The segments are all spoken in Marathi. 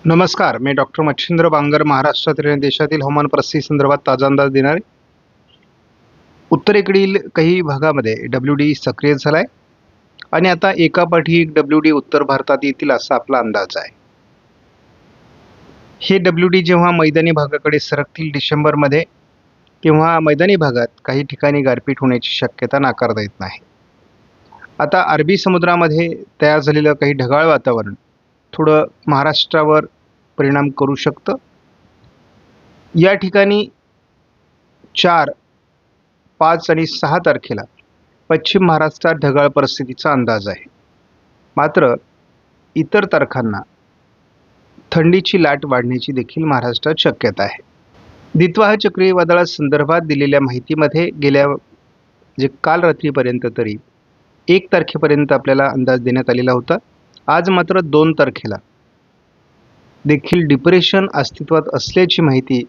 नमस्कार, मी डॉक्टर मच्छिंद्र बांगर, महाराष्ट्रातील आणि देशातील हवामान परिस्थिती संदर्भात ताजा अंदाज देणार आहे. उत्तरेकडील काही भागामध्ये WD सक्रिय झाला आहे आणि आता एकापाठी एक WD उत्तर भारतात येतील असा आपला अंदाज आहे. हे WD जेव्हा मैदानी भागाकडे सरकतील डिसेंबरमध्ये, तेव्हा मैदानी भागात काही ठिकाणी गारपीट होण्याची शक्यता नाकारता येत नाही. आता अरबी समुद्रामध्ये तयार झालेलं काही ढगाळ वातावरण थोडं महाराष्ट्रावर परिणाम करू शकतं. या ठिकाणी 4, 5 आणि 6 तारखेला पश्चिम महाराष्ट्रात ढगाळ परिस्थितीचा अंदाज आहे. मात्र इतर तारखांना थंडीची लाट वाढण्याची देखील महाराष्ट्रात शक्यता आहे. दित्वा चक्रीवादळासंदर्भात दिलेल्या माहितीमध्ये काल रात्रीपर्यंत तरी 1 तारखेपर्यंत आपल्याला अंदाज देण्यात आलेला होता. आज मात्र 2 तारखेला देखील डिप्रेशन अस्तित्वात असल्याची माहिती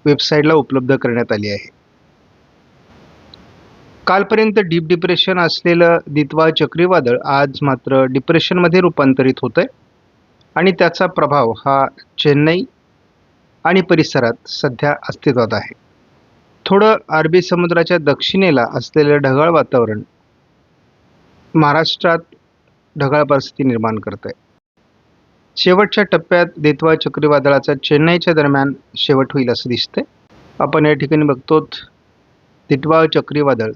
वेबसाईटला उपलब्ध करण्यात आली आहे. कालपर्यंत डीप डिप्रेशन असलेलं दित्वा चक्रीवादळ आज मात्र डिप्रेशनमध्ये रूपांतरित होत आहे आणि त्याचा प्रभाव हा चेन्नई आणि परिसरात सध्या अस्तित्वात आहे. थोडं अरबी समुद्राच्या दक्षिणेला असलेलं ढगाळ वातावरण महाराष्ट्रात ढगाळ परिस्थिती निर्माण करत आहे. शेवटच्या टप्प्यात दित्वा चक्रीवादळाचा चेन्नईच्या दरम्यान शेवट होईल असं दिसतंय. आपण या ठिकाणी बघतो दित्वा चक्रीवादळ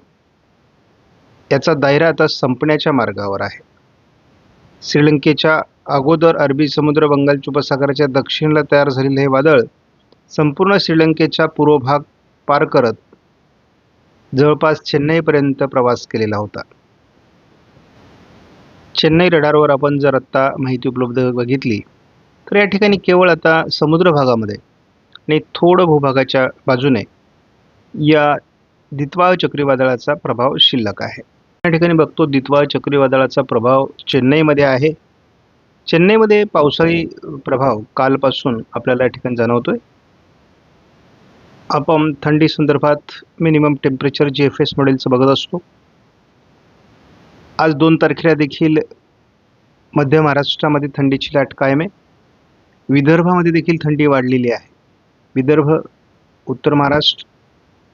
याचा दायरा आता संपण्याच्या मार्गावर आहे. श्रीलंकेच्या अगोदर अरबी समुद्र बंगालच्या उपसागराच्या दक्षिणेला तयार झालेले हे वादळ संपूर्ण श्रीलंकेचा पूर्व भाग पार करत जवळपास चेन्नईपर्यंत प्रवास केलेला होता. चेन्नई रडारवर आपण जर आत्ता माहिती उपलब्ध बघितली तर या ठिकाणी केवळ आता समुद्र भागामध्ये आणि थोडं भूभागाच्या बाजूने या दित्वा चक्रीवादळाचा प्रभाव शिल्लक आहे. या ठिकाणी बघतो दित्वा चक्रीवादळाचा प्रभाव चेन्नईमध्ये आहे. चेन्नईमध्ये पावसाळी प्रभाव कालपासून आपल्याला या ठिकाणी जाणवतोय. आपण थंडी संदर्भात मिनिमम टेम्परेचर GFS मॉडेलचं बघत असतो. आज 2 तारखेला देखील मध्य महाराष्ट्रामध्ये थंडीची लाट कायम आहे. विदर्भामध्ये देखील थंडी वाढलेली आहे. विदर्भ, उत्तर महाराष्ट्र,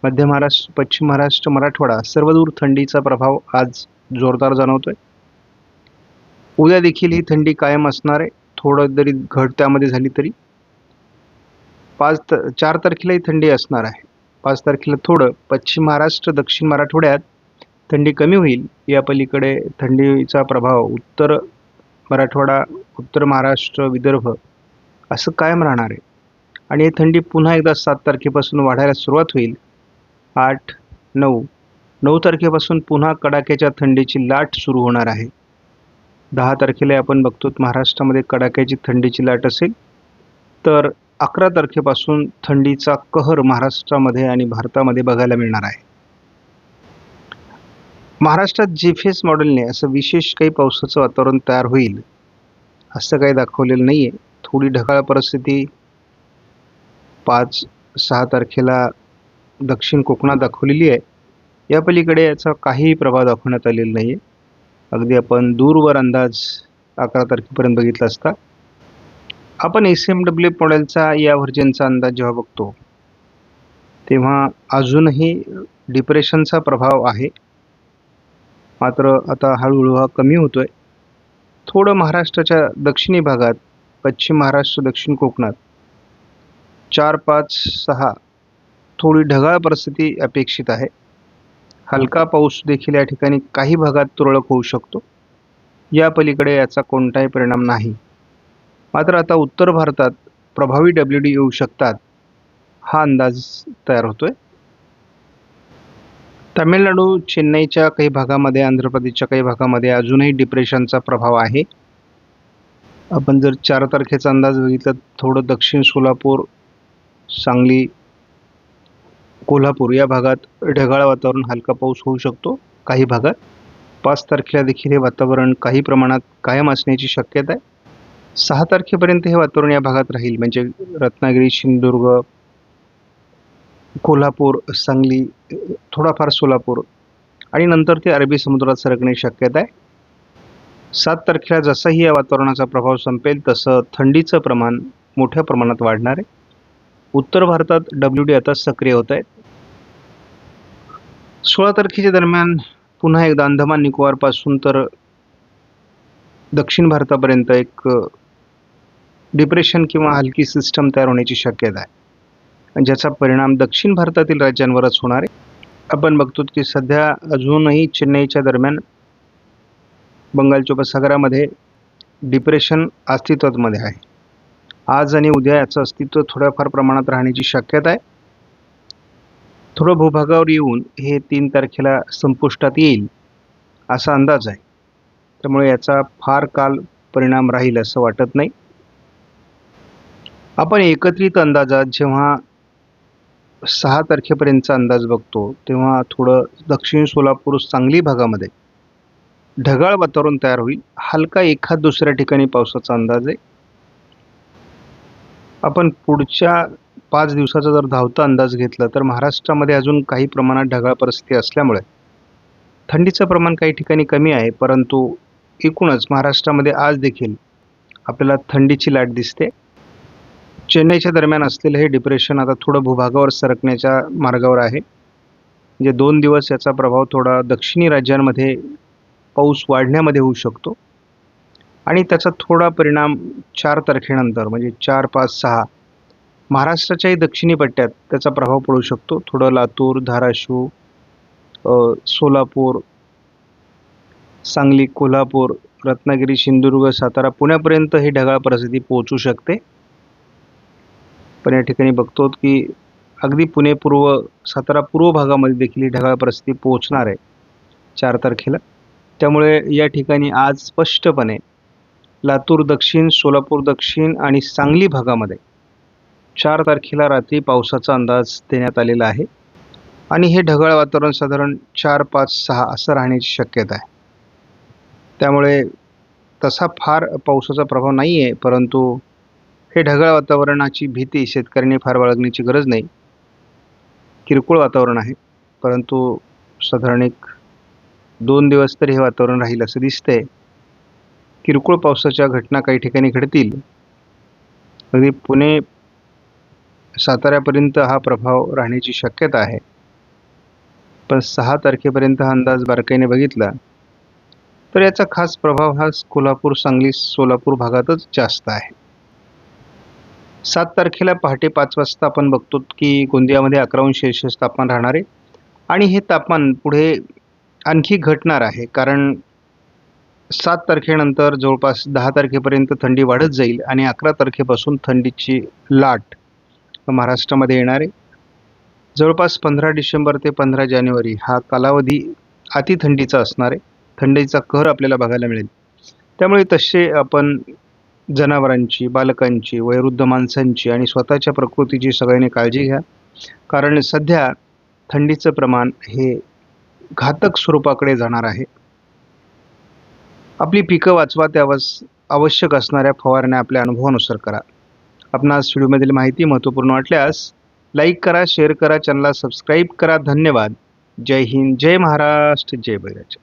मध्य महाराष्ट्र, पश्चिम महाराष्ट्र, मराठवाडा सर्वदूर थंडीचा प्रभाव आज जोरदार जाणवतोय. उद्या देखील ही थंडी कायम असणार आहे. थोडं जरी घट त्यामध्ये झाली तरी 4 तारखेलाही थंडी असणार आहे. 5 तारखेला थोडं पश्चिम महाराष्ट्र, दक्षिण मराठवाड्यात थंडी कमी होईल. या पलीकडे थंडीचा प्रभाव उत्तर मराठवाडा, उत्तर महाराष्ट्र, विदर्भ असं कायम राहणार आहे आणि ही थंडी पुन्हा एकदा 7 तारखेपासून वाढायला सुरुवात होईल. 8, 9 तारखेपासून पुन्हा कडाक्याच्या थंडीची लाट सुरू होणार आहे. 10 तारखेला आपण बघतो महाराष्ट्रामध्ये कडाक्याची थंडीची लाट असेल, तर 11 तारखेपासून थंडीचा कहर महाराष्ट्रामध्ये आणि भारतामध्ये बघायला मिळणार आहे. महाराष्ट्रात GFS मॉडेलने असं विशेष काही पावसाचं वातावरण तयार होईल असं काही दाखवलेलं नाही आहे. थोडी ढगाळ परिस्थिती 5, 6 तारखेला दक्षिण कोकणात दाखवलेली आहे. या पलीकडे याचा काहीही प्रभाव दाखवण्यात आलेला नाही आहे. अगदी आपण दूरवर अंदाज 11 तारखेपर्यंत बघितला असता. आपण SMW मॉडेलचा या व्हर्जनचा अंदाज जेव्हा बघतो तेव्हा अजूनही डिप्रेशनचा प्रभाव आहे, मात्र आता हळूहळू हा कमी होतोय. थोडं महाराष्ट्राच्या दक्षिणी भागात, पश्चिम महाराष्ट्र, दक्षिण कोकणात 4, 5, 6 थोडी ढगाळ परिस्थिती अपेक्षित आहे. हलका पाऊस देखील या ठिकाणी काही भागात तुरळक होऊ शकतो. या पलीकडे याचा कोणताही परिणाम नाही. मात्र आता उत्तर भारतात प्रभावी WD येऊ शकतात हा अंदाज तयार होतोय. तामिळनाडू, चेन्नईच्या काही भागामध्ये, आंध्र प्रदेशच्या काही भागामध्ये अजूनही डिप्रेशनचा प्रभाव आहे. आपण जर 4 तारखेचा अंदाज बघितला, थोडं दक्षिण सोलापूर, सांगली, कोल्हापूर या भागात ढगाळ वातावरण, हलका पाऊस होऊ शकतो काही भागात. 5 तारखेला देखील हे वातावरण काही प्रमाणात कायम असण्याची शक्यता आहे. 6 तारखेपर्यंत हे वातावरण या भागात राहील, म्हणजे रत्नागिरी, सिंधुदुर्ग, कोल्हापूर, सांगली, थोडाफार सोलापूर आणि नंतर ते अरबी समुद्रात सरकण्याची शक्यता आहे. 7 तारखेला जसाही या वातावरणाचा प्रभाव संपेल तसं थंडीचं प्रमाण मोठ्या प्रमाणात वाढणार आहे. उत्तर भारतात WD आता सक्रिय होत आहेत. 16 तारखेच्या दरम्यान पुन्हा एकदा अंदमान निकोबारपासून तर दक्षिण भारतापर्यंत एक डिप्रेशन किंवा हलकी सिस्टम तयार होण्याची शक्यता आहे आणि ज्याचा परिणाम दक्षिण भारतातील राज्यांवरच होणार आहे. आपण बघतो की सध्या अजूनही चेन्नईच्या दरम्यान बंगालच्या उपसागरामध्ये डिप्रेशन अस्तित्वामध्ये आहे. आज आणि उद्या याचं अस्तित्व थोड्याफार प्रमाणात राहण्याची शक्यता आहे. थोडं भूभागावर येऊन हे 3 तारखेला संपुष्टात येईल असा अंदाज आहे. त्यामुळे याचा फार काळ परिणाम राहील असं वाटत नाही. आपण एकत्रित अंदाजात जेव्हा 6 तारखेपर्यंतचा अंदाज बघतो तेव्हा थोडं दक्षिण सोलापूर सांगली भागामध्ये ढगाळ वातावरण तयार होईल. हलका एखाद दुसऱ्या ठिकाणी पावसाचा अंदाज आहे. आपण पुढच्या 5 दिवसाचा जर धावता अंदाज घेतला तर महाराष्ट्रामध्ये अजून काही प्रमाणात ढगाळ परिस्थिती असल्यामुळे थंडीचं प्रमाण काही ठिकाणी कमी आहे, परंतु एकूणच महाराष्ट्रामध्ये आज देखील आपल्याला थंडीची लाट दिसते. चेन्नईच्या दरम्यान असलेलं हे डिप्रेशन आता थोडं भूभागावर सरकण्याच्या मार्गावर आहे. म्हणजे 2 दिवस याचा प्रभाव थोडा दक्षिणी राज्यांमध्ये पाऊस वाढण्यामध्ये होऊ शकतो आणि त्याचा थोडा परिणाम 4 तारखेनंतर म्हणजे 4, 5, 6 महाराष्ट्राच्याही दक्षिणी पट्ट्यात त्याचा प्रभाव पडू शकतो. थोडं लातूर, धाराशिव, सोलापूर, सांगली, कोल्हापूर, रत्नागिरी, सिंधुदुर्ग, सातारा, पुण्यापर्यंत ही ढगाळ परिस्थिती पोहोचू शकते. पण या ठिकाणी बघतो की अगदी पुणे पूर्व, सातारा पूर्व भागामध्ये देखील ही ढगाळ परिस्थिती पोहोचणार आहे 4 तारखेला. त्यामुळे या ठिकाणी आज स्पष्टपणे लातूर दक्षिण, सोलापूर दक्षिण आणि सांगली भागामध्ये 4 तारखेला रात्री पावसाचा अंदाज देण्यात आलेला आहे आणि हे ढगाळ वातावरण साधारण 4, 5, 6 असं राहण्याची शक्यता आहे. त्यामुळे तसा फार पावसाचा प्रभाव नाही आहे, परंतु हे ढगाळ वातावरणाची भीती शेतकऱ्यांनी फार बाळगण्याची गरज नाही. किरकोळ वातावरण आहे, परंतु साधारण 2 दिवस तरी हे वातावरण राहील असं दिसतंय. किरकोळ पावसाच्या घटना काही ठिकाणी घडतील. अगदी पुणे, साताऱ्यापर्यंत हा प्रभाव राहण्याची शक्यता आहे. पण 6 तारखेपर्यंत हा अंदाज बारकाईने बघितला तर याचा खास प्रभाव हा कोल्हापूर, सांगली, सोलापूर भागातच जास्त आहे. 7 तारखेला पहाटे 5 वाजता आपण बघतो की गोंदियामध्ये 11°C तापमान राहणार आहे आणि हे तापमान पुढे आणखी घटणार आहे, कारण 7 तारखेनंतर जवळपास 10 तारखेपर्यंत थंडी वाढत जाईल आणि 11 तारखेपासून थंडीची लाट महाराष्ट्रामध्ये येणार आहे. जवळपास 15 डिसेंबर ते 15 जानेवारी हा कालावधी अतिथंडीचा असणार आहे. थंडीचा कहर आपल्याला बघायला मिळेल. त्यामुळे तसे आपण जनावरांची, बालकांची, वयोवृद्ध माणसांची आणि स्वतःच्या प्रकृतीची सगळ्यांनी काळजी घ्या, कारण सध्या थंडीचं प्रमाण हे घातक स्वरूपाकडे जाणार आहे. आपली पिकं वाचवा, त्यावर आवश्यक असणाऱ्या फवारण्या आपल्या अनुभवानुसार करा. आपणास व्हिडिओमधील माहिती महत्त्वपूर्ण वाटल्यास लाईक करा, शेअर करा, चॅनलला सबस्क्राईब करा. धन्यवाद. जय हिंद, जय महाराष्ट्र, जय बळीराजा.